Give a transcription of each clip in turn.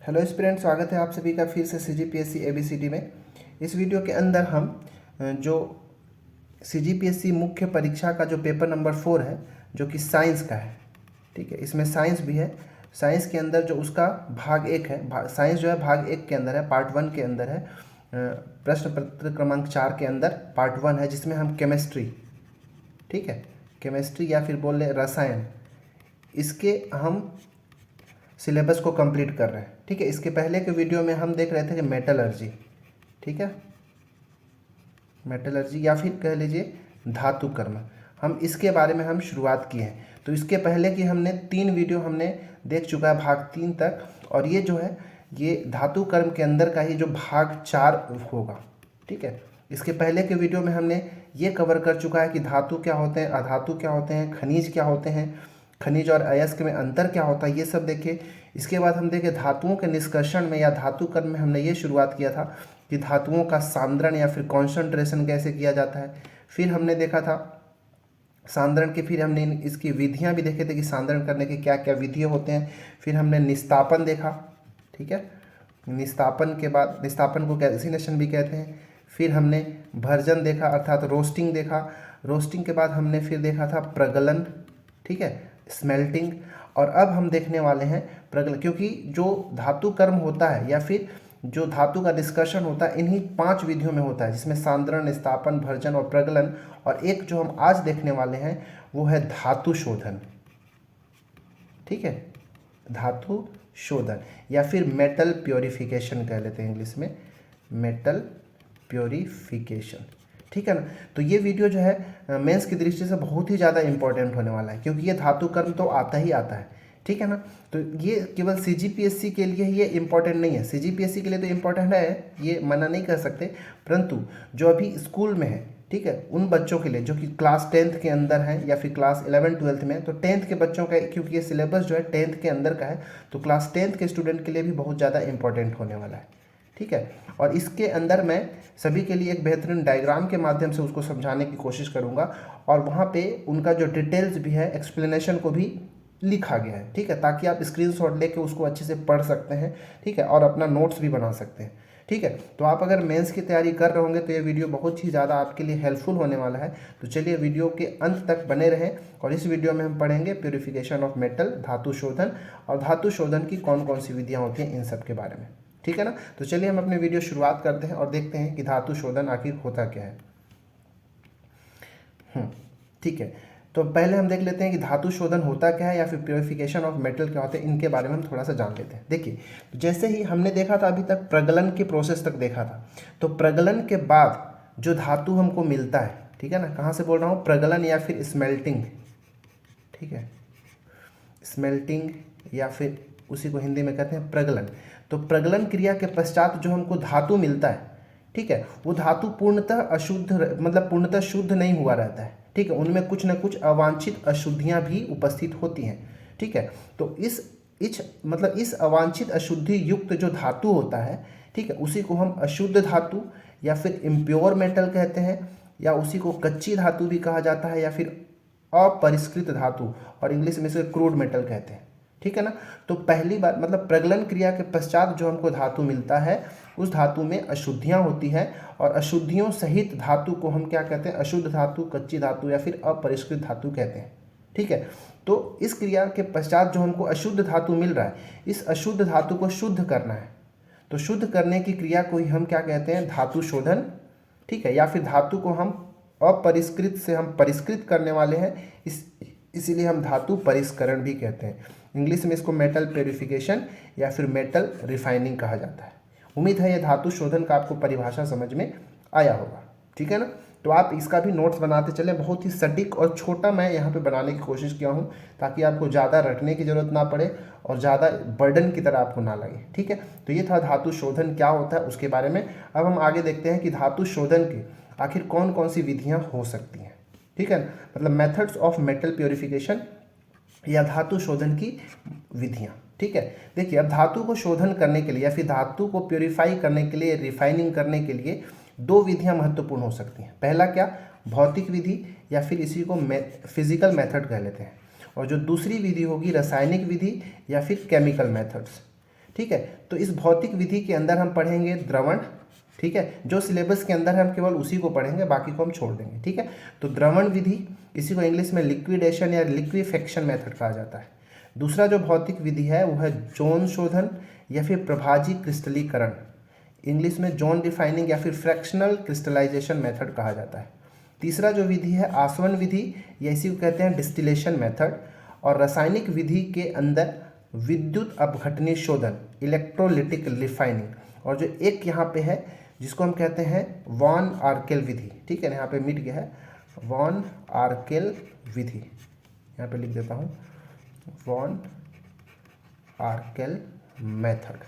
Hello student, स्वागत है आप सभी का फिर से CGPSC ABCD में। इस वीडियो के अंदर हम जो CGPSC मुख्य परीक्षा का जो पेपर नंबर 4 है जो कि साइंस का है, ठीक है, इसमें साइंस भी है। साइंस के अंदर जो उसका भाग 1 है, साइंस जो है भाग 1 के अंदर है, पार्ट 1 के अंदर है। प्रश्न पत्र क्रमांक 4 के अंदर पार्ट 1 है जिसमें हम केमिस्ट्री, ठीक है, केमिस्ट्री या फिर बोल रहे रसायन, इसके हम सिलेबस को कंप्लीट कर रहे हैं। ठीक है, इसके पहले के वीडियो में हम देख रहे थे कि मेटलर्जी, ठीक है, मेटलर्जी या फिर कह लीजिए धातु कर्म, हम इसके बारे में हम शुरुआत किए हैं। तो इसके पहले की हमने 3 वीडियो हमने देख चुका है भाग 3 तक, और ये जो है ये धातु कर्म के अंदर का ही जो भाग 4 होगा। ठीक है, इसके पहले के वीडियो में हमने ये कवर कर चुका है कि धातु क्या होते हैं, अधातु क्या होते हैं, खनिज क्या होते हैं, खनिज और अयस्क में अंतर क्या होता है, ये सब देखे। इसके बाद हम देखे धातुओं के निष्कर्षण में या धातु कर्म में हमने ये शुरुआत किया था कि धातुओं का सांद्रण या फिर कॉन्सनट्रेशन कैसे किया जाता है। फिर हमने देखा था सांद्रण के, फिर हमने इसकी विधियां भी देखे थे कि सांद्रण करने के क्या क्या विधियाँ होते हैं। फिर हमने निस्तापन देखा, ठीक है, निस्तापन के बाद निस्तापन को कैल्सिनेशन भी कहते हैं। फिर हमने भर्जन देखा अर्थात रोस्टिंग देखा। रोस्टिंग के बाद हमने फिर देखा था प्रगलन, ठीक है, स्मेल्टिंग। और अब हम देखने वाले हैं प्रगलन, क्योंकि जो धातु कर्म होता है या फिर जो धातु का डिस्कशन होता है इन्हीं 5 विधियों में होता है, जिसमें सांद्रण, निस्तापन, भर्जन और प्रगलन। और एक जो हम आज देखने वाले हैं वो है धातु शोधन, ठीक है, धातु शोधन या फिर मेटल प्योरिफिकेशन कह लेते हैं इंग्लिश में, मेटल प्योरिफिकेशन, ठीक है ना। तो ये वीडियो जो है मेंस की दृष्टि से बहुत ही ज़्यादा इंपॉर्टेंट होने वाला है, क्योंकि ये धातु कर्म तो आता ही आता है, ठीक है ना। तो ये केवल CGPSC के लिए ही ये इंपॉर्टेंट नहीं है, CGPSC के लिए तो इम्पॉर्टेंट है, ये मना नहीं कर सकते, परंतु जो अभी स्कूल में है, ठीक है, उन बच्चों के लिए जो कि क्लास 10th के अंदर हैं या फिर क्लास 11-12 में, तो 10th के बच्चों का, क्योंकि ये सिलेबस जो है 10th के अंदर का है, तो क्लास 10th के स्टूडेंट के लिए भी बहुत ज़्यादा इंपॉर्टेंट होने वाला है, ठीक है। और इसके अंदर मैं सभी के लिए एक बेहतरीन डायग्राम के माध्यम से उसको समझाने की कोशिश करूंगा, और वहाँ पे उनका जो डिटेल्स भी है, एक्सप्लेनेशन को भी लिखा गया है, ठीक है, ताकि आप स्क्रीनशॉट लेके उसको अच्छे से पढ़ सकते हैं, ठीक है, और अपना नोट्स भी बना सकते हैं, ठीक है। तो आप अगर मेंस की तैयारी कर रहे होंगे तो ये वीडियो बहुत ही ज़्यादा आपके लिए हेल्पफुल होने वाला है। तो चलिए वीडियो के अंत तक बने रहें, और इस वीडियो में हम पढ़ेंगे प्योरिफिकेशन ऑफ मेटल, धातु शोधन, और धातु शोधन की कौन कौन सी विधियाँ होती हैं इन सब के बारे में, ठीक है ना। तो चलिए हम अपने वीडियो शुरुआत करते हैं और देखते हैं कि धातु शोधन आखिर होता क्या है। ठीक है, तो पहले हम देख लेते हैं कि धातु शोधन होता क्या है या फिर प्योरिफिकेशन ऑफ मेटल क्या होता है, इनके बारे में हम थोड़ा सा जान लेते हैं। देखिए, जैसे ही हमने देखा था अभी तक प्रगलन की प्रोसेस तक देखा था, तो प्रगलन के बाद जो धातु हमको मिलता है, ठीक है ना, कहाँ से बोल रहा हूँ, प्रगलन या फिर स्मेल्टिंग, ठीक है, स्मेल्टिंग या फिर उसी को हिंदी में कहते हैं प्रगलन। तो प्रगलन क्रिया के पश्चात जो हमको धातु मिलता है, ठीक है, वो धातु पूर्णतः अशुद्ध, मतलब पूर्णतः शुद्ध नहीं हुआ रहता है, ठीक है, उनमें कुछ न कुछ अवांछित अशुद्धियां भी उपस्थित होती हैं, ठीक है। तो इस अवांछित अशुद्धि युक्त जो धातु होता है, ठीक है, उसी को हम अशुद्ध धातु या फिर इम्प्योर मेटल कहते हैं, या उसी को कच्ची धातु भी कहा जाता है, या फिर अपरिष्कृत धातु, और इंग्लिश में इसे क्रूड मेटल कहते हैं, ठीक है ना। तो पहली बार मतलब प्रगलन क्रिया के पश्चात जो हमको धातु मिलता है उस धातु में अशुद्धियां होती हैं, और अशुद्धियों सहित धातु को हम क्या कहते हैं, अशुद्ध धातु, कच्ची धातु या फिर अपरिष्कृत धातु कहते हैं, ठीक है। तो इस क्रिया के पश्चात जो हमको अशुद्ध धातु मिल रहा है, इस अशुद्ध धातु को शुद्ध करना है, तो शुद्ध करने की क्रिया को ही हम क्या कहते हैं, धातु शोधन, ठीक है, या फिर धातु को हम अपरिष्कृत से हम परिष्कृत करने वाले हैं, इसीलिए हम धातु परिष्करण भी कहते हैं। इंग्लिश में इसको मेटल प्योरिफिकेशन या फिर मेटल रिफाइनिंग कहा जाता है। उम्मीद है ये धातु शोधन का आपको परिभाषा समझ में आया होगा, ठीक है ना। तो आप इसका भी नोट्स बनाते चलें, बहुत ही सटीक और छोटा मैं यहाँ पे बनाने की कोशिश किया हूँ, ताकि आपको ज़्यादा रटने की ज़रूरत ना पड़े और ज़्यादा बर्डन की तरह आपको ना लगे, ठीक है। तो ये था धातु शोधन क्या होता है उसके बारे में। अब हम आगे देखते हैं कि धातु शोधन की आखिर कौन कौन सी विधियाँ हो सकती हैं, ठीक है, मतलब मेथड्स ऑफ मेटल प्योरिफिकेशन या धातु शोधन की विधियाँ, ठीक है। देखिए, अब धातु को शोधन करने के लिए या फिर धातु को प्योरीफाई करने के लिए, रिफाइनिंग करने के लिए 2 विधियाँ महत्वपूर्ण हो सकती हैं। पहला क्या, भौतिक विधि या फिर इसी को फिजिकल मेथड कह लेते हैं, और जो दूसरी विधि होगी रासायनिक विधि या फिर केमिकल मेथड्स, ठीक है। तो इस भौतिक विधि के अंदर हम पढ़ेंगे द्रवण, ठीक है। जो सिलेबस के अंदर है हम केवल उसी को पढ़ेंगे, बाकी को हम छोड़ देंगे, ठीक है। तो द्रवण विधि, इसी को इंग्लिश में लिक्विडेशन या लिक्विफेक्शन मेथड कहा जाता है। दूसरा जो भौतिक विधि है वो है जोन शोधन या फिर प्रभाजी क्रिस्टलीकरण, इंग्लिश में जोन डिफाइनिंग या फिर फ्रैक्शनल क्रिस्टलाइजेशन मेथड कहा जाता है। तीसरा जो विधि है आसवन विधि, या इसी को कहते हैं डिस्टिलेशन मेथड। और रासायनिक विधि के अंदर विद्युत अपघटनी शोधन, इलेक्ट्रोलिटिक रिफाइनिंग। और जो एक यहाँ पे है जिसको हम कहते हैं वॉन आर्केल विधि, ठीक है ना, यहाँ पे मिट गया है, वॉन आर्केल विधि, यहाँ पे लिख देता हूँ, वॉन आर्केल मेथड,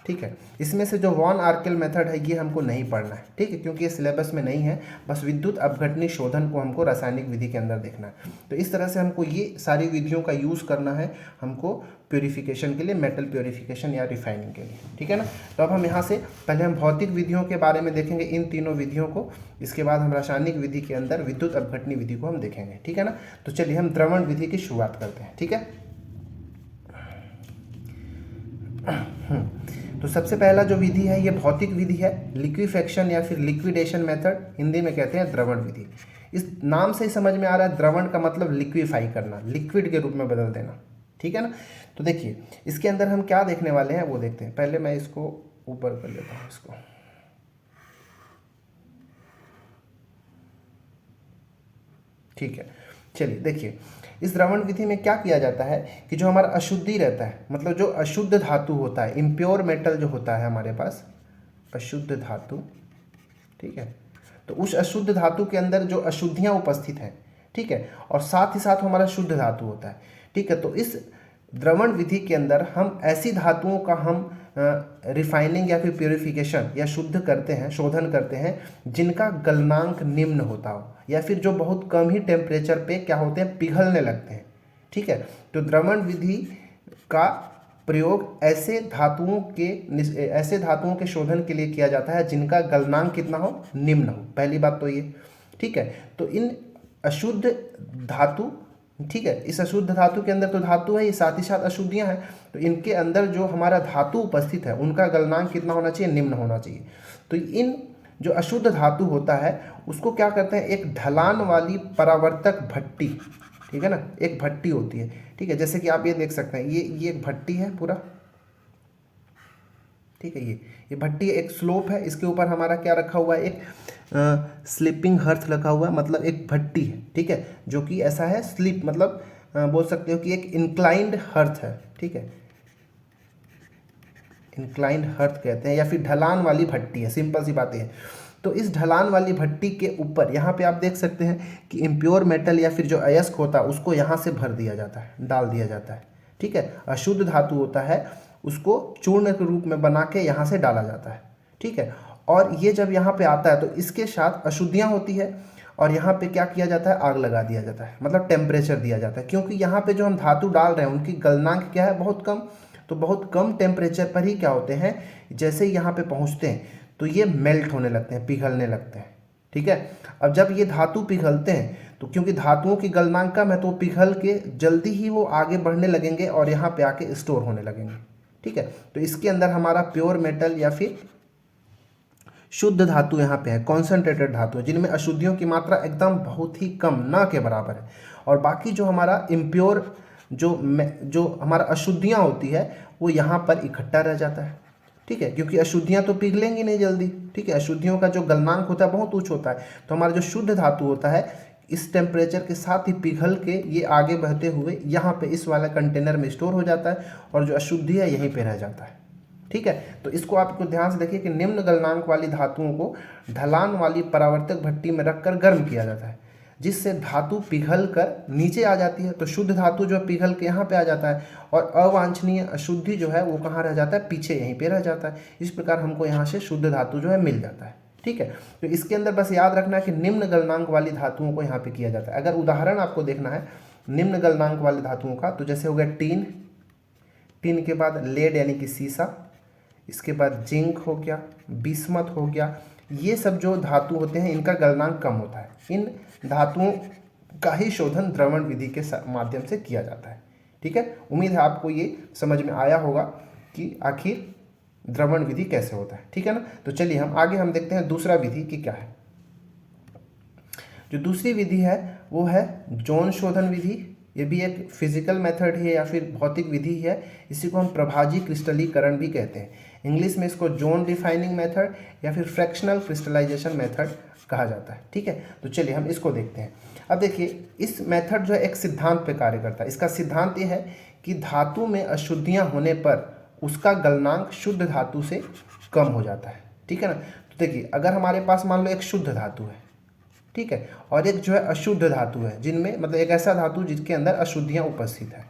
ठीक है। इसमें से जो वॉन आर्केल मेथड है ये हमको नहीं पढ़ना है, ठीक है, क्योंकि ये सिलेबस में नहीं है। बस विद्युत अपघटनी शोधन को हमको रासायनिक विधि के अंदर देखना है। तो इस तरह से हमको ये सारी विधियों का यूज़ करना है हमको प्योरीफिकेशन के लिए, मेटल प्योरीफिकेशन या रिफाइनिंग के लिए, ठीक है ना। तो अब हम यहाँ से पहले हम भौतिक विधियों के बारे में देखेंगे, इन तीनों विधियों को। इसके बाद हम रासायनिक विधि के अंदर विद्युत अपघटनी विधि को हम देखेंगे, ठीक है ना। तो चलिए हम द्रवण विधि की शुरुआत करते हैं, ठीक है। तो सबसे पहला जो विधि है ये भौतिक विधि है, लिक्विफेक्शन या फिर लिक्विडेशन मेथड, हिंदी में कहते हैं द्रवण विधि। इस नाम से ही समझ में आ रहा है, द्रवण का मतलब लिक्विफाई करना, लिक्विड के रूप में बदल देना, ठीक है ना। तो देखिए इसके अंदर हम क्या देखने वाले हैं वो देखते हैं। पहले मैं इसको ऊपर कर लेता हूँ इसको, ठीक है। चलिए देखिए इस द्रवण विधि में क्या किया जाता है कि जो हमारा अशुद्धि रहता है, मतलब जो अशुद्ध धातु होता है, इम्प्योर मेटल जो होता है हमारे पास, अशुद्ध धातु, ठीक है। तो उस अशुद्ध धातु के अंदर जो अशुद्धियाँ उपस्थित हैं, ठीक है, और साथ ही साथ हमारा शुद्ध धातु होता है, ठीक है। तो इस द्रवण विधि के अंदर हम ऐसी धातुओं का हम रिफाइनिंग या फिर प्योरीफिकेशन या शुद्ध करते हैं, शोधन करते हैं, जिनका गलनांक निम्न होता हो या फिर जो बहुत कम ही टेम्परेचर पे क्या होते हैं, पिघलने लगते हैं, ठीक है। तो द्रवण विधि का प्रयोग ऐसे धातुओं के शोधन के लिए किया जाता है जिनका गलनांक कितना हो, निम्न हो। पहली बात तो ये, ठीक है। तो इन अशुद्ध धातु, ठीक है, इस अशुद्ध धातु के अंदर तो धातु है, ये साथ ही साथ अशुद्धियां हैं, तो इनके अंदर जो हमारा धातु उपस्थित है उनका गलनांक कितना होना चाहिए, निम्न होना चाहिए। तो इन जो अशुद्ध धातु होता है उसको क्या करते हैं, एक ढलान वाली परावर्तक भट्टी, ठीक है ना, एक भट्टी होती है, ठीक है। जैसे कि आप ये देख सकते हैं, ये एक भट्टी है पूरा, ठीक है। ये भट्टी एक स्लोप है, इसके ऊपर हमारा क्या रखा हुआ है, एक स्लीपिंग हर्थ रखा हुआ है, मतलब एक भट्टी है, ठीक है, जो कि ऐसा है स्लीप, मतलब बोल सकते हो कि एक इंक्लाइंड हर्थ है, ठीक है, इंक्लाइंड हर्थ कहते हैं, या फिर ढलान वाली भट्टी है, सिंपल सी बात है। तो इस ढलान वाली भट्टी के ऊपर यहाँ पे आप देख सकते हैं कि इम्प्योर मेटल या फिर जो अयस्क होता है उसको यहाँ से भर दिया जाता है, डाल दिया जाता है, ठीक है। अशुद्ध धातु होता है उसको चूर्ण के रूप में बना के यहाँ से डाला जाता है, ठीक है। और ये जब यहाँ पे आता है तो इसके साथ अशुद्धियाँ होती है और यहाँ पे क्या किया जाता है, आग लगा दिया जाता है, मतलब टेम्परेचर दिया जाता है, क्योंकि यहाँ पे जो हम धातु डाल रहे हैं उनकी गलनांक क्या है, बहुत कम। तो बहुत कम टेम्परेचर पर ही क्या होते हैं, जैसे ही यहाँ पे पहुँचते हैं तो ये मेल्ट होने लगते हैं, पिघलने लगते हैं, ठीक है। अब जब ये धातु पिघलते हैं तो क्योंकि धातुओं की गलनांक कम है तो पिघल के जल्दी ही वो आगे बढ़ने लगेंगे और यहाँ पे आके स्टोर होने लगेंगे, ठीक है। तो इसके अंदर हमारा प्योर मेटल या फिर शुद्ध धातु यहाँ पे है, कॉन्सेंट्रेटेड धातु है, जिनमें अशुद्धियों की मात्रा एकदम बहुत ही कम, ना के बराबर है। और बाकी जो हमारा इम्प्योर जो हमारा अशुद्धियाँ होती है वो यहाँ पर इकट्ठा रह जाता है, ठीक है, क्योंकि अशुद्धियाँ तो पिघलेंगी नहीं जल्दी, ठीक है। अशुद्धियों का जो गलनांक होता है बहुत उच्च होता है, तो हमारा जो शुद्ध धातु होता है इस टेम्परेचर के साथ ही पिघल के ये आगे बहते हुए यहाँ पे इस वाला कंटेनर में स्टोर हो जाता है और जो अशुद्धि है यहीं पे रह जाता है, ठीक है। तो इसको आपको ध्यान से देखिए कि निम्न गलनांक वाली धातुओं को ढलान वाली परावर्तक भट्टी में रखकर गर्म किया जाता है, जिससे धातु पिघल कर नीचे आ जाती है। तो शुद्ध धातु जो पिघल के यहाँ पे आ जाता है और अवांछनीय अशुद्धि जो है वो कहाँ रह जाता है, पीछे यहीं पे रह जाता है। इस प्रकार हमको यहाँ से शुद्ध धातु जो है मिल जाता है, ठीक है। तो इसके अंदर बस याद रखना है कि निम्न गलनांक वाली धातुओं को यहाँ पे किया जाता है। अगर उदाहरण आपको देखना है निम्न गलनांक वाली धातुओं का, तो जैसे हो गया टीन, टीन के बाद लेड यानी कि सीसा, इसके बाद जिंक हो गया, बिस्मथ हो गया, ये सब जो धातु होते हैं इनका गलनांक कम होता है। इन धातुओं का ही शोधन द्रवण विधि के माध्यम से किया जाता है, ठीक है। उम्मीद है आपको ये समझ में आया होगा। कि आखिर द्रवण विधि कैसे होता है, ठीक है ना। तो चलिए हम आगे हम देखते हैं दूसरा विधि कि क्या है। जो दूसरी विधि है वो है जॉन शोधन विधि। ये भी एक फिजिकल मेथड है या फिर भौतिक विधि है। इसी को हम प्रभाजी क्रिस्टलीकरण भी कहते हैं। इंग्लिश में इसको जॉन डिफाइनिंग मेथड या फिर फ्रैक्शनल क्रिस्टलाइजेशन मेथड कहा जाता है, ठीक है। तो चलिए हम इसको देखते हैं। अब देखिए इस मेथड जो है एक सिद्धांत पे कार्य करता है। इसका सिद्धांत ये है कि धातु में अशुद्धियाँ होने पर उसका गलनांक शुद्ध धातु से कम हो जाता है, ठीक है ना। तो देखिए अगर हमारे पास मान लो एक शुद्ध धातु है, ठीक है, और एक जो है अशुद्ध धातु है, जिनमें मतलब एक ऐसा धातु जिसके अंदर अशुद्धियाँ उपस्थित है,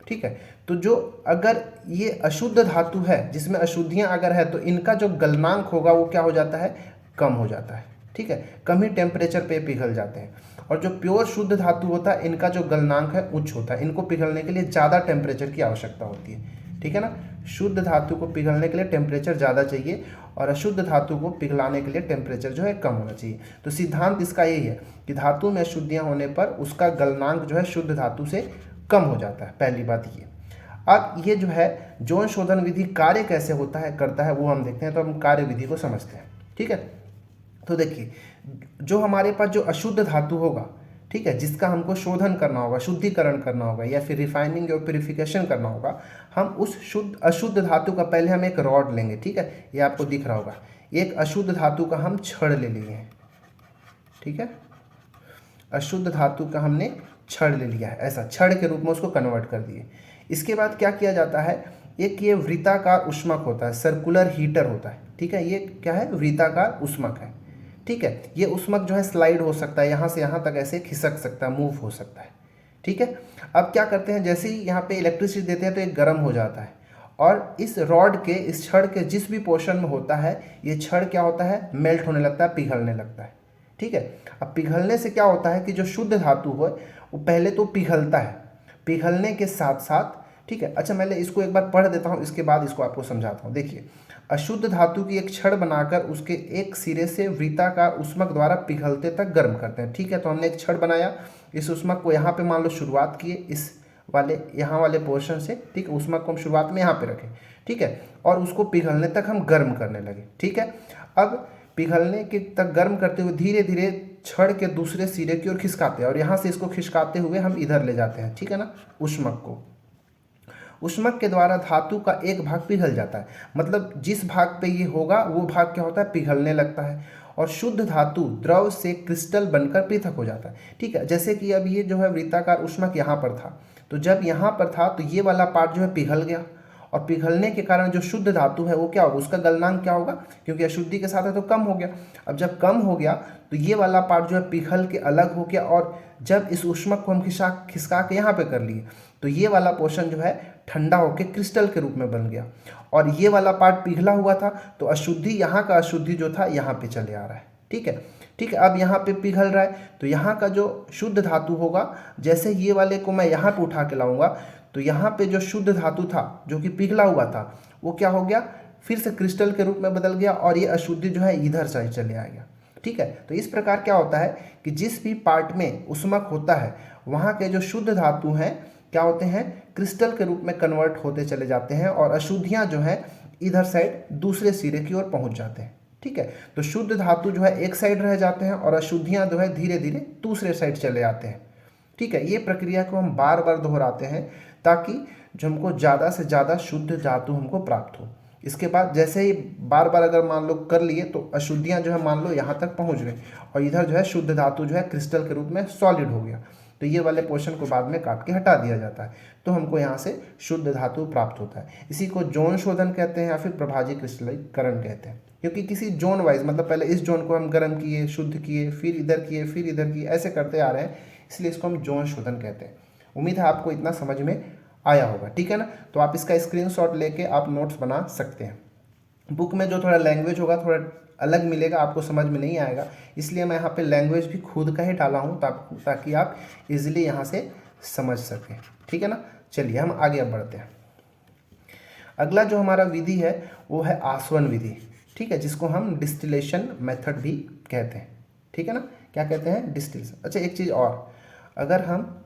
ठीक है। तो जो अगर ये अशुद्ध धातु है जिसमें अशुद्धियाँ अगर है तो इनका जो गलनांक होगा वो क्या हो जाता है, कम हो जाता है, ठीक है। कम ही टेम्परेचर पे पिघल जाते हैं। और जो प्योर शुद्ध धातु होता है इनका जो गलनांक है उच्च होता है। इनको पिघलने के लिए ज़्यादा टेम्परेचर की आवश्यकता होती है, ठीक है ना। शुद्ध धातु को पिघलने के लिए टेम्परेचर ज़्यादा चाहिए और अशुद्ध धातु को पिघलाने के लिए टेम्परेचर जो है कम होना चाहिए। तो सिद्धांत इसका यही है कि धातु में अशुद्धियाँ होने पर उसका गलनांक जो है शुद्ध धातु से कम हो जाता है। पहली बात ये। अब ये जो है जॉन शोधन विधि कार्य कैसे होता है करता है वो हम देखते हैं। तो हम कार्य विधि को समझते हैं, ठीक है। तो देखिए जो हमारे पास जो अशुद्ध धातु होगा, ठीक है, जिसका हमको शोधन करना होगा, शुद्धिकरण करना होगा या फिर रिफाइनिंग और प्यूरिफिकेशन करना होगा, हम उस अशुद्ध धातु का पहले हम एक रॉड लेंगे, ठीक है। ये आपको दिख रहा होगा, एक अशुद्ध धातु का हम छड़ ले लिए हैं, ठीक है। अशुद्ध धातु का हमने छड़ ले लिया है, ऐसा छड़ के रूप में उसको कन्वर्ट कर दिए। इसके बाद क्या किया जाता है, एक ये वृत्ताकार उष्मक होता है, सर्कुलर हीटर होता है, ठीक है। ये क्या है, वृत्ताकार उष्मक है, ठीक है। ये उष्मक जो है स्लाइड हो सकता है, यहाँ से यहाँ तक ऐसे खिसक सकता है, मूव हो सकता है, ठीक है। अब क्या करते हैं, जैसे ही यहाँ पे इलेक्ट्रिसिटी देते हैं तो एक गर्म हो जाता है और इस रॉड के, इस छड़ के जिस भी पोर्शन में होता है ये छड़ क्या होता है, मेल्ट होने लगता है, पिघलने लगता है, ठीक है। अब पिघलने से क्या होता है कि जो शुद्ध धातु हो वो पहले तो पिघलता है, पिघलने के साथ साथ, ठीक है। अच्छा मैं इसको एक बार पढ़ देता हूँ, इसके बाद इसको आपको समझाता हूँ। देखिए अशुद्ध धातु की एक छड़ बनाकर उसके एक सिरे से वृत्ताकार उष्मक द्वारा पिघलते तक गर्म करते हैं, ठीक है। तो हमने एक छड़ बनाया, इस उष्मक को यहाँ पे मान लो शुरुआत किए इस वाले यहाँ वाले पोर्शन से, ठीक है। उष्मक को हम शुरुआत में यहाँ पे रखें, ठीक है, और उसको पिघलने तक हम गर्म करने लगे, ठीक है। अब पिघलने के तक गर्म करते हुए धीरे धीरे छड़ के दूसरे सिरे की ओर खिसकाते हैं और यहाँ से इसको खिसकाते हुए हम इधर ले जाते हैं, ठीक है ना, उष्मक को। उष्मक के द्वारा धातु का एक भाग पिघल जाता है, मतलब जिस भाग पे ये होगा वो भाग क्या होता है, पिघलने लगता है और शुद्ध धातु द्रव से क्रिस्टल बनकर पृथक हो जाता है, ठीक है। जैसे कि अब ये जो है वृत्ताकार उष्मक यहाँ पर था, तो जब यहाँ पर था तो ये वाला पार्ट जो है पिघल गया और पिघलने के कारण जो शुद्ध धातु है वो क्या होगा, उसका गलनांक क्या होगा, क्योंकि अशुद्धि के साथ है तो कम हो गया। अब जब कम हो गया तो ये वाला पार्ट जो है पिघल के अलग हो गया और जब इस उष्मक को हम खिसका के यहाँ पे कर लिए तो ये वाला पोर्शन जो है ठंडा होकर क्रिस्टल के रूप में बन गया और ये वाला पार्ट पिघला हुआ था तो अशुद्धि, यहाँ का अशुद्धि जो था यहाँ पे चले आ रहा है, ठीक है, ठीक है। अब यहाँ पे पिघल रहा है तो यहाँ का जो शुद्ध धातु होगा, जैसे ये वाले को मैं यहाँ पे उठा के लाऊंगा तो यहाँ पे जो शुद्ध धातु था जो कि पिघला हुआ था वो क्या हो गया, फिर से क्रिस्टल के रूप में बदल गया और ये अशुद्धि जो है इधर से चले आएगा, ठीक है। तो इस प्रकार क्या होता है कि जिस भी पार्ट में उष्मक होता है वहाँ के जो शुद्ध धातु हैं क्या होते हैं, क्रिस्टल के रूप में कन्वर्ट होते चले जाते हैं और अशुद्धियाँ जो हैं इधर साइड दूसरे सिरे की ओर पहुँच जाते हैं, ठीक है। तो शुद्ध धातु जो है एक साइड रह जाते हैं और अशुद्धियाँ जो है धीरे धीरे दूसरे साइड चले आते हैं, ठीक है। ये प्रक्रिया को हम बार बार दोहराते हैं ताकि जो हमको ज़्यादा से ज़्यादा शुद्ध धातु हमको प्राप्त हो। इसके बाद जैसे ही बार बार अगर मान लो कर लिए तो अशुद्धियाँ जो है मान लो यहाँ तक पहुँच गई और इधर जो है शुद्ध धातु जो है क्रिस्टल के रूप में सॉलिड हो गया, तो ये वाले पोर्शन को बाद में काट के हटा दिया जाता है तो हमको यहाँ से शुद्ध धातु प्राप्त होता है। इसी को जोन शोधन कहते हैं या फिर प्रभाजी क्रिस्टलीकरण कहते हैं, क्योंकि किसी जोन वाइज मतलब पहले इस जोन को हम गर्म किए, शुद्ध किए, फिर इधर किए, फिर इधर किए, ऐसे करते आ रहे हैं, इसलिए इसको हम जोन शोधन कहते हैं। उम्मीद है आपको इतना समझ में आया होगा, ठीक है ना। तो आप इसका स्क्रीनशॉट लेके आप नोट्स बना सकते हैं। बुक में जो थोड़ा लैंग्वेज होगा थोड़ा अलग मिलेगा, आपको समझ में नहीं आएगा, इसलिए मैं यहाँ पे लैंग्वेज भी खुद का ही डाला हूँ ताकि आप इजीली यहाँ से समझ सकें, ठीक है ना। चलिए हम आगे अब बढ़ते हैं। अगला जो हमारा विधि है वो है आसवन विधि, ठीक है, जिसको हम डिस्टिलेशन मेथड भी कहते हैं, ठीक है ना। क्या कहते हैं, डिस्टिलेशन। अच्छा एक चीज़ और, अगर हम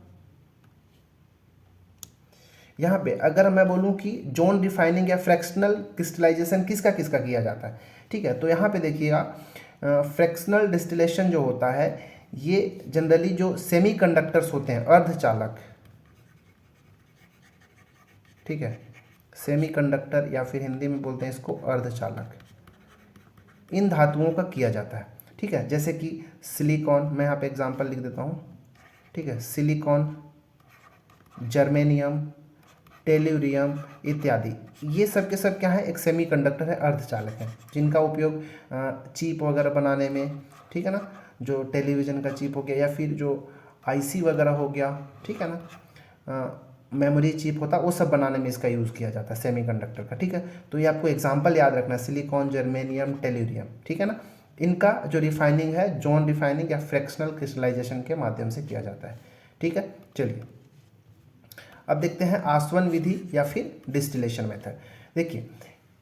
यहाँ पे अगर मैं बोलूँ कि जोन रिफाइनिंग या फ्रैक्शनल क्रिस्टलाइजेशन किसका किसका किया जाता है, ठीक है। तो यहाँ पे देखिएगा फ्रैक्शनल डिस्टिलेशन जो होता है ये जनरली जो सेमीकंडक्टर्स होते हैं, अर्धचालक, ठीक है, सेमीकंडक्टर या फिर हिंदी में बोलते हैं इसको अर्धचालक, इन धातुओं का किया जाता है, ठीक है। जैसे कि सिलिकॉन, मैं यहाँ पे एग्जांपल लिख देता हूँ, ठीक है, सिलिकॉन, जर्मेनियम, टेल्यूरियम इत्यादि, ये सब के सब क्या है, एक सेमीकंडक्टर है, अर्धचालक है, जिनका उपयोग चिप वगैरह बनाने में, ठीक है ना, जो टेलीविज़न का चिप हो गया या फिर जो आईसी वगैरह हो गया, ठीक है ना, मेमोरी चिप होता है, वो सब बनाने में इसका यूज़ किया जाता है सेमीकंडक्टर का, ठीक है। तो ये आपको एग्जांपल याद रखना है, सिलिकॉन, जर्मेनियम, टेल्यूरियम, ठीक है ना। इनका जो रिफाइनिंग है जोन रिफाइनिंग या फ्रैक्शनल क्रिस्टलाइजेशन के माध्यम से किया जाता है, ठीक है। चलिए अब देखते हैं आसवन विधि या फिर डिस्टिलेशन मेथड। देखिए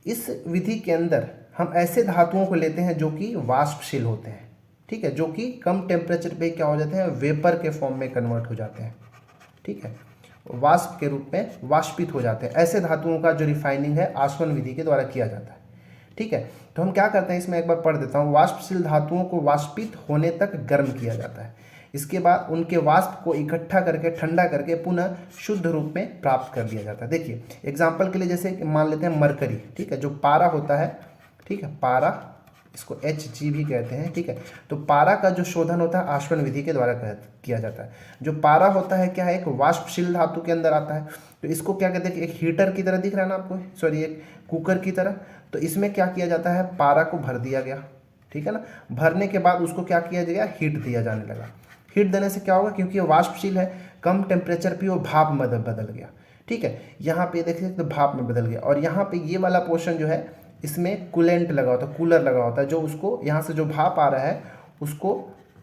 इस विधि के अंदर हम ऐसे धातुओं को लेते हैं जो कि वाष्पशील होते हैं, ठीक है, जो कि कम टेम्परेचर पे क्या हो जाते हैं, वेपर के फॉर्म में कन्वर्ट हो जाते हैं, ठीक है, वाष्प के रूप में वाष्पित हो जाते हैं। ऐसे धातुओं का जो रिफाइनिंग है आसवन विधि के द्वारा किया जाता है, ठीक है। तो हम क्या करते हैं, इसमें एक बार पढ़ देता हूँ। वाष्पशील धातुओं को वाष्पित होने तक गर्म किया जाता है, इसके बाद उनके वाष्प को इकट्ठा करके ठंडा करके पुनः शुद्ध रूप में प्राप्त कर दिया जाता है। देखिए एग्जाम्पल के लिए जैसे मान लेते हैं मरकरी, ठीक है, जो पारा होता है, ठीक है, पारा, इसको Hg भी कहते हैं, ठीक है। तो पारा का जो शोधन होता है आसवन विधि के द्वारा किया जाता है। जो पारा होता है क्या है, एक वाष्पशील धातु के अंदर आता है। तो इसको क्या कहते हैं, एक हीटर की तरह दिख रहा है ना आपको, सॉरी एक कुकर की तरह। तो इसमें क्या किया जाता है, पारा को भर दिया गया, ठीक है ना। भरने के बाद उसको क्या किया गया, हीट दिया जाने लगा। हीट देने से क्या होगा, क्योंकि ये वाष्पशील है, कम टेम्परेचर पे वो भाप में बदल गया, ठीक है। यहाँ पे देखिए तो भाप में बदल गया, और यहाँ पे ये वाला पोर्शन जो है इसमें कूलेंट लगा होता है, कूलर लगा होता है, जो उसको यहाँ से जो भाप आ रहा है उसको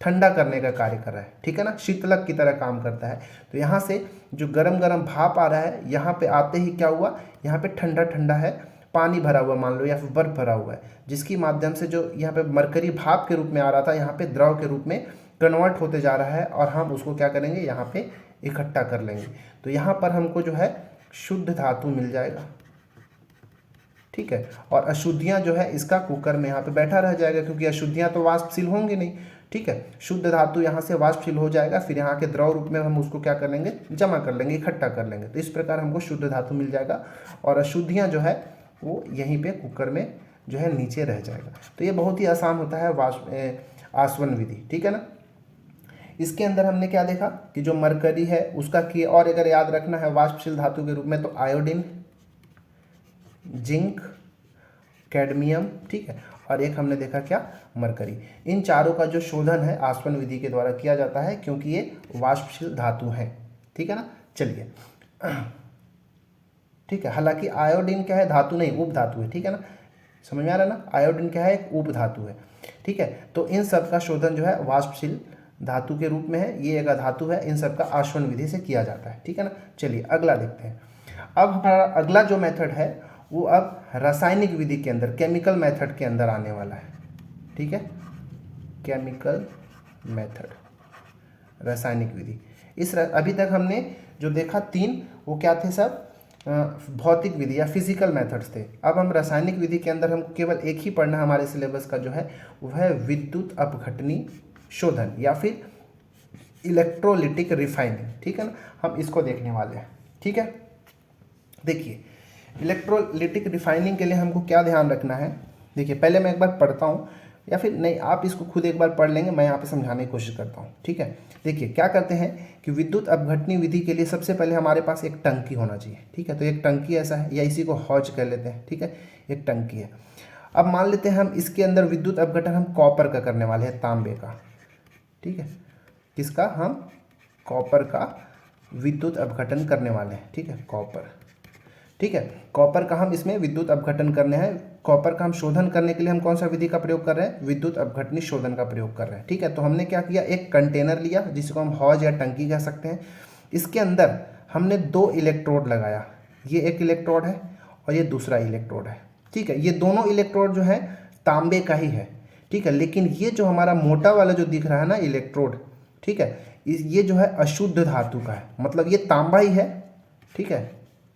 ठंडा करने का कार्य कर रहा है, ठीक है ना, शीतलक की तरह काम करता है। तो यहाँ से जो गरम गरम भाप आ रहा है, यहाँ पे आते ही क्या हुआ, यहाँ पे ठंडा ठंडा है, पानी भरा हुआ मान लो या फिर बर्फ भरा हुआ है, जिसकी माध्यम से जो यहाँ पे मरकरी भाप के रूप में आ रहा था, यहाँ पे द्रव के रूप में कन्वर्ट होते जा रहा है, और हम उसको क्या करेंगे, यहाँ पे इकट्ठा कर लेंगे। तो यहाँ पर हमको जो है शुद्ध धातु मिल जाएगा, ठीक है। और अशुद्धियाँ जो है इसका कुकर में यहाँ पे बैठा रह जाएगा, क्योंकि अशुद्धियाँ तो वाष्पशील होंगी नहीं, ठीक है। शुद्ध धातु यहाँ से वाष्पशील हो जाएगा, फिर यहाँ के द्रव रूप में हम उसको क्या कर लेंगे, जमा कर लेंगे, इकट्ठा कर लेंगे। तो इस प्रकार हमको शुद्ध धातु मिल जाएगा, और अशुद्धियाँ जो है वो यहीं पे कुकर में जो है नीचे रह जाएगा। तो ये बहुत ही आसान होता है आसवन विधि, ठीक है ना। इसके अंदर हमने क्या देखा कि जो मरकरी है उसका की, और अगर याद रखना है वाष्पशील धातु के रूप में, तो आयोडीन, जिंक, कैडमियम, ठीक है, और एक हमने देखा क्या, मरकरी। इन चारों का जो शोधन है आसवन विधि के द्वारा किया जाता है, क्योंकि ये वाष्पशील धातु है, ठीक है ना। चलिए ठीक है, हालांकि आयोडीन क्या है, धातु नहीं, उप धातु है, ठीक है ना, समझ में आ रहा है ना, आयोडीन क्या है, एक उप धातु है, ठीक है। तो इन सब का शोधन जो है वाष्पशील धातु के रूप में है, ये एक धातु है, इन सब का आसवन विधि से किया जाता है, ठीक है ना। चलिए अगला देखते हैं। अब हमारा अगला जो मेथड है वो अब रासायनिक विधि के अंदर, केमिकल मेथड के अंदर आने वाला है, ठीक है, केमिकल मेथड, रासायनिक विधि। अभी तक हमने जो देखा तीन, वो क्या थे सब, भौतिक विधि या फिजिकल मेथड्स थे। अब हम रासायनिक विधि के अंदर हम केवल एक ही पढ़ना हमारे सिलेबस का जो है वो है विद्युत अपघटनी शोधन या फिर इलेक्ट्रोलिटिक रिफाइनिंग, ठीक है ना। हम इसको देखने वाले हैं, ठीक है। देखिए इलेक्ट्रोलिटिक रिफाइनिंग के लिए हमको क्या ध्यान रखना है, देखिए पहले मैं एक बार पढ़ता हूँ, या फिर नहीं आप इसको खुद एक बार पढ़ लेंगे, मैं यहाँ पे समझाने की कोशिश करता हूँ, ठीक है। देखिए क्या करते हैं कि विद्युत अपघटनी विधि के लिए सबसे पहले हमारे पास एक टंकी होना चाहिए, ठीक है। तो एक टंकी ऐसा है, या इसी को हौज कह लेते हैं, ठीक है, एक टंकी है। अब मान लेते हैं हम इसके अंदर विद्युत अपघटन हम कॉपर का करने वाले हैं, तांबे का, ठीक है, किसका, हम कॉपर का विद्युत अपघटन करने वाले हैं, ठीक है, कॉपर, ठीक है। कॉपर का हम इसमें विद्युत अपघटन करने हैं। कॉपर का हम शोधन करने के लिए हम कौन सा विधि का प्रयोग कर रहे हैं, विद्युत अपघटनी शोधन का प्रयोग कर रहे हैं, ठीक है। तो हमने क्या किया, एक कंटेनर लिया जिसको हम हौज या टंकी कह सकते हैं। इसके अंदर हमने दो इलेक्ट्रोड लगाया, ये एक इलेक्ट्रोड है और ये दूसरा इलेक्ट्रोड है, ठीक है। ये दोनों इलेक्ट्रोड जो है तांबे का ही है, ठीक है, लेकिन ये जो हमारा मोटा वाला जो दिख रहा है ना इलेक्ट्रोड, ठीक है, ये जो है अशुद्ध धातु का है, मतलब ये तांबा ही है, ठीक है,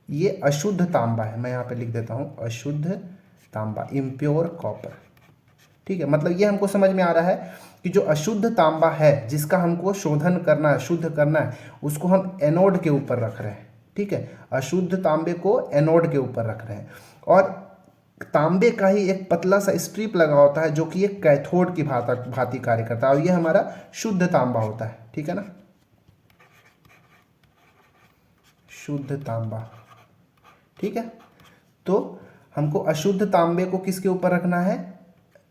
ये अशुद्ध तांबा है, मैं यहाँ पे लिख देता हूँ अशुद्ध तांबा, इम्प्योर कॉपर। ठीक है, मतलब ये हमको समझ में आ रहा है कि जो अशुद्ध तांबा है जिसका हमको शोधन करना है, शुद्ध करना है, उसको हम एनोड के ऊपर रख रहे हैं। ठीक है, अशुद्ध तांबे को एनोड के ऊपर रख रहे हैं और तांबे का ही एक पतला सा स्ट्रिप लगा होता है जो कि एक कैथोड की भांति कार्य करता है और ये हमारा शुद्ध तांबा होता है। ठीक है ना, शुद्ध तांबा। ठीक है, तो हमको अशुद्ध तांबे को किसके ऊपर रखना है,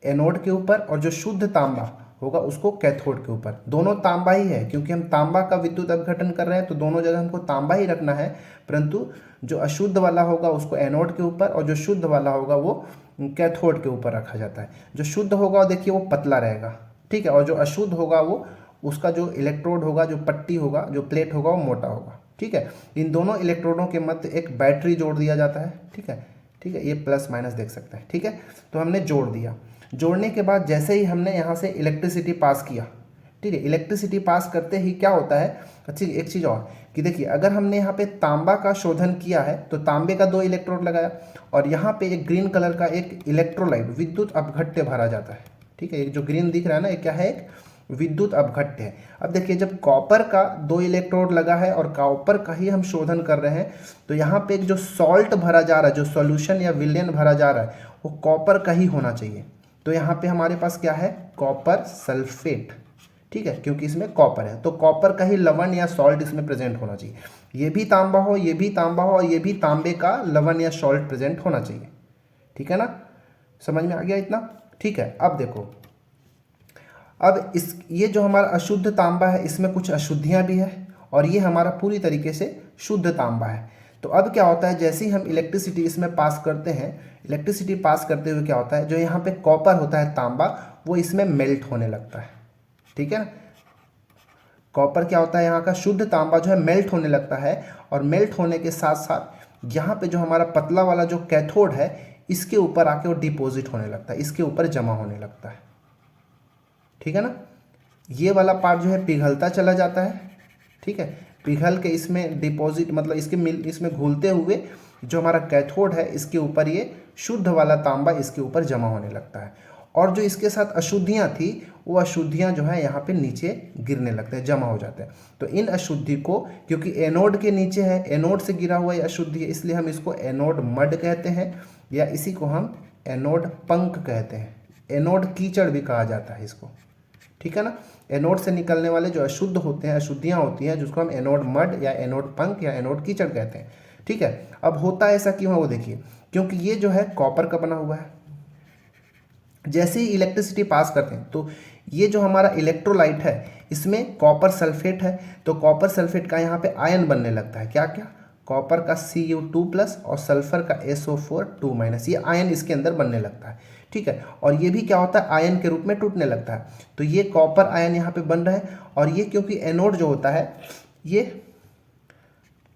एनोड के ऊपर, और जो शुद्ध तांबा होगा उसको कैथोड के ऊपर। दोनों तांबा ही है क्योंकि हम तांबा का विद्युत अपघटन कर रहे हैं, तो दोनों जगह हमको तांबा ही रखना है, परंतु जो अशुद्ध वाला होगा उसको एनोड के ऊपर और जो शुद्ध वाला होगा वो कैथोड के ऊपर रखा जाता है। जो शुद्ध होगा देखिए वो पतला रहेगा। ठीक है, और जो अशुद्ध होगा वो उसका जो इलेक्ट्रोड होगा, जो पट्टी होगा, जो प्लेट होगा वो मोटा होगा। ठीक है, इन दोनों इलेक्ट्रोडों के मध्य एक बैटरी जोड़ दिया जाता है। ठीक है, ठीक है, ये प्लस माइनस देख सकते हैं। ठीक है, तो हमने जोड़ दिया। जोड़ने के बाद जैसे ही हमने यहाँ से इलेक्ट्रिसिटी पास किया, ठीक है, इलेक्ट्रिसिटी पास करते ही क्या होता है, अच्छी एक चीज़ और कि देखिए अगर हमने यहाँ पे तांबा का शोधन किया है तो तांबे का 2 इलेक्ट्रोड लगाया और यहाँ पे एक ग्रीन कलर का एक इलेक्ट्रोलाइट विद्युत अपघट्य भरा जाता है। ठीक है, ये जो ग्रीन दिख रहा है ना, ये क्या है, एक विद्युत अपघट्य है। अब देखिए जब कॉपर का 2 इलेक्ट्रोड लगा है और कॉपर का ही हम शोधन कर रहे हैं, तो यहाँ पे एक जो सॉल्ट भरा जा रहा है, जो सॉल्यूशन या विलयन भरा जा रहा है, वो कॉपर का ही होना चाहिए। तो यहाँ पे हमारे पास क्या है, कॉपर सल्फेट। ठीक है, क्योंकि इसमें कॉपर है तो कॉपर का ही लवण या सॉल्ट इसमें प्रेजेंट होना चाहिए। ये भी तांबा हो, ये भी तांबा हो और ये भी तांबे का लवण या सॉल्ट प्रेजेंट होना चाहिए। ठीक है ना, समझ में आ गया इतना। ठीक है, अब देखो, अब ये जो हमारा अशुद्ध तांबा है इसमें कुछ अशुद्धियाँ भी है और ये हमारा पूरी तरीके से शुद्ध तांबा है। तो अब क्या होता है, जैसे ही हम इलेक्ट्रिसिटी इसमें पास करते हैं, इलेक्ट्रिसिटी पास करते हुए क्या होता है, जो यहाँ पे कॉपर होता है तांबा, वो इसमें मेल्ट होने लगता है। ठीक है ना, कॉपर क्या होता है, यहाँ का शुद्ध तांबा जो है मेल्ट होने लगता है और मेल्ट होने के साथ साथ यहाँ पे जो हमारा पतला वाला जो कैथोड है इसके ऊपर आके वो डिपॉजिट होने लगता है, इसके ऊपर जमा होने लगता है। ठीक है ना, ये वाला पार्ट जो है पिघलता चला जाता है। ठीक है, पिघल के इसमें डिपॉजिट मतलब इसमें घुलते हुए जो हमारा कैथोड है इसके ऊपर ये शुद्ध वाला तांबा इसके ऊपर जमा होने लगता है और जो इसके साथ अशुद्धियाँ थी वो अशुद्धियाँ जो है यहाँ पे नीचे गिरने लगते हैं, जमा हो जाते हैं। तो इन अशुद्धि को, क्योंकि एनोड के नीचे है, एनोड से गिरा हुआ ये अशुद्धि है, इसलिए हम इसको एनोड मड कहते हैं या इसी को हम एनोड पंक कहते हैं। एनोड कीचड़ भी कहा जाता है इसको। ठीक है ना, एनोड से निकलने वाले जो अशुद्ध होते हैं, अशुद्धियाँ होती हैं, जिसको हम एनोड मड या एनोड पंक या एनोड कीचड़ कहते हैं। ठीक है, अब होता ऐसा क्यों है वो देखिए, क्योंकि ये जो है कॉपर का बना हुआ है। जैसे ही इलेक्ट्रिसिटी पास करते हैं तो ये जो हमारा इलेक्ट्रोलाइट है इसमें कॉपर सल्फेट है, तो कॉपर सल्फेट का यहाँ पे आयन बनने लगता है। क्या क्या, कॉपर का Cu2+ और सल्फर का SO4 2-, ये आयन इसके अंदर बनने लगता है। ठीक है, और ये भी क्या होता है, आयन के रूप में टूटने लगता है। तो ये कॉपर आयन यहाँ पे बन रहा है और ये क्योंकि एनोड जो होता है ये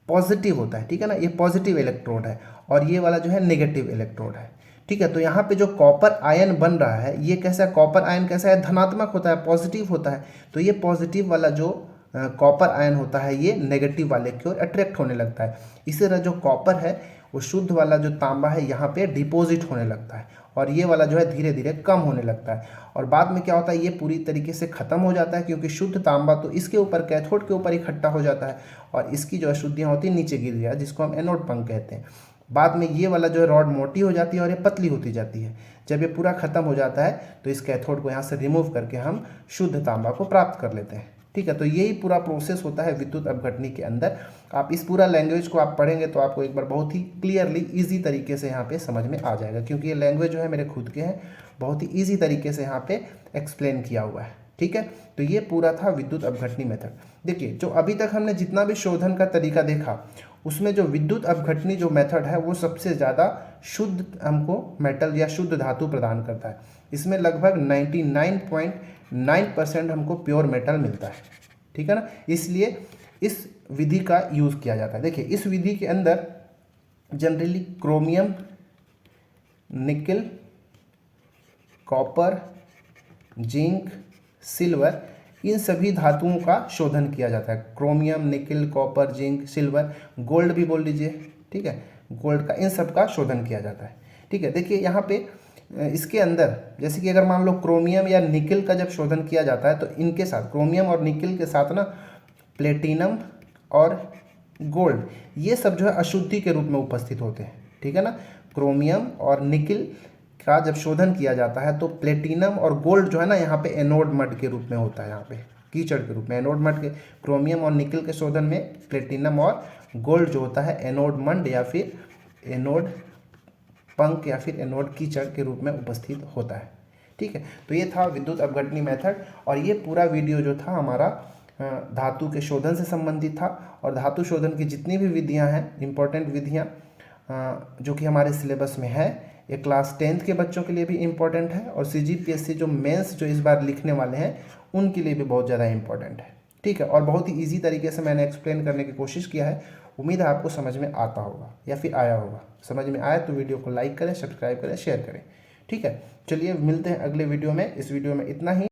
पॉजिटिव होता है। ठीक है ना, ये पॉजिटिव इलेक्ट्रोड है और ये वाला जो है नेगेटिव इलेक्ट्रोड है। ठीक है, तो यहाँ पे जो कॉपर आयन बन रहा है ये कैसा है, कॉपर आयन कैसा है, धनात्मक होता है, पॉजिटिव होता है। तो ये पॉजिटिव वाला जो कॉपर आयन होता है ये नेगेटिव वाले की ओर अट्रैक्ट होने लगता है। इसी तरह जो कॉपर है वो शुद्ध वाला जो तांबा है यहाँ पे डिपॉजिट होने लगता है और ये वाला जो है धीरे धीरे कम होने लगता है और बाद में क्या होता है, ये पूरी तरीके से ख़त्म हो जाता है क्योंकि शुद्ध तांबा तो इसके ऊपर कैथोड के ऊपर इकट्ठा हो जाता है और इसकी जो अशुद्धियाँ होती हैं नीचे गिर जाती है, जिसको हम एनोड पंक कहते हैं। बाद में ये वाला जो है रॉड मोटी हो जाती है और ये पतली होती जाती है। जब ये पूरा खत्म हो जाता है तो इस कैथोड को यहाँ से रिमूव करके हम शुद्ध तांबा को प्राप्त कर लेते हैं। ठीक है, तो यही पूरा प्रोसेस होता है विद्युत अपघटनी के अंदर। आप इस पूरा लैंग्वेज को आप पढ़ेंगे तो आपको एक बार बहुत ही क्लियरली ईजी तरीके से यहाँ पे समझ में आ जाएगा, क्योंकि ये लैंग्वेज जो है मेरे खुद के हैं, बहुत ही ईजी तरीके से यहाँ पे एक्सप्लेन किया हुआ है। ठीक है, तो ये पूरा था विद्युत अपघटनी मेथड। देखिए जो अभी तक हमने जितना भी शोधन का तरीका देखा उसमें जो विद्युत अपघटनी जो मेथड है वो सबसे ज़्यादा शुद्ध हमको मेटल या शुद्ध धातु प्रदान करता है। इसमें लगभग 99.9% हमको प्योर मेटल मिलता है। ठीक है ना, इसलिए इस विधि का यूज़ किया जाता है। देखिए इस विधि के अंदर जनरली क्रोमियम, निकल, कॉपर, जिंक, सिल्वर, इन सभी धातुओं का शोधन किया जाता है। क्रोमियम, निकल, कॉपर, जिंक, सिल्वर, गोल्ड भी बोल लीजिए। ठीक है, गोल्ड का, इन सब का शोधन किया जाता है। ठीक है, देखिए यहाँ पे इसके अंदर जैसे कि अगर मान लो क्रोमियम या निकिल का जब शोधन किया जाता है तो इनके साथ क्रोमियम और निकिल के साथ ना प्लेटिनम और गोल्ड, ये सब जो है अशुद्धि के रूप में उपस्थित होते हैं। ठीक है ना, क्रोमियम और निकिल का जब शोधन किया जाता है तो प्लेटिनम और गोल्ड जो है ना यहाँ पे एनोड मड के रूप में होता है, यहाँ पे कीचड़ के रूप में एनोड मड के, क्रोमियम और निकिल के शोधन में प्लेटिनम और गोल्ड जो होता है एनोड मंड या फिर एनोड पंक या फिर एनोड कीचड़ के रूप में उपस्थित होता है। ठीक है, तो ये था विद्युत अपघटनी मेथड, और ये पूरा वीडियो जो था हमारा धातु के शोधन से संबंधित था। और धातु शोधन की जितनी भी विधियां हैं, इंपॉर्टेंट विधियां जो कि हमारे सिलेबस में है, ये क्लास 10th के बच्चों के लिए भी इम्पोर्टेंट है, और CGPSC जो मेंस जो इस बार लिखने वाले हैं उनके लिए भी बहुत ज़्यादा इम्पोर्टेंट है। ठीक है, और बहुत ही ईजी तरीके से मैंने एक्सप्लेन करने की कोशिश किया है। उम्मीद है आपको समझ में आता होगा या फिर आया होगा। समझ में आया तो वीडियो को लाइक करें, सब्सक्राइब करें, शेयर करें। ठीक है, चलिए मिलते हैं अगले वीडियो में। इस वीडियो में इतना ही।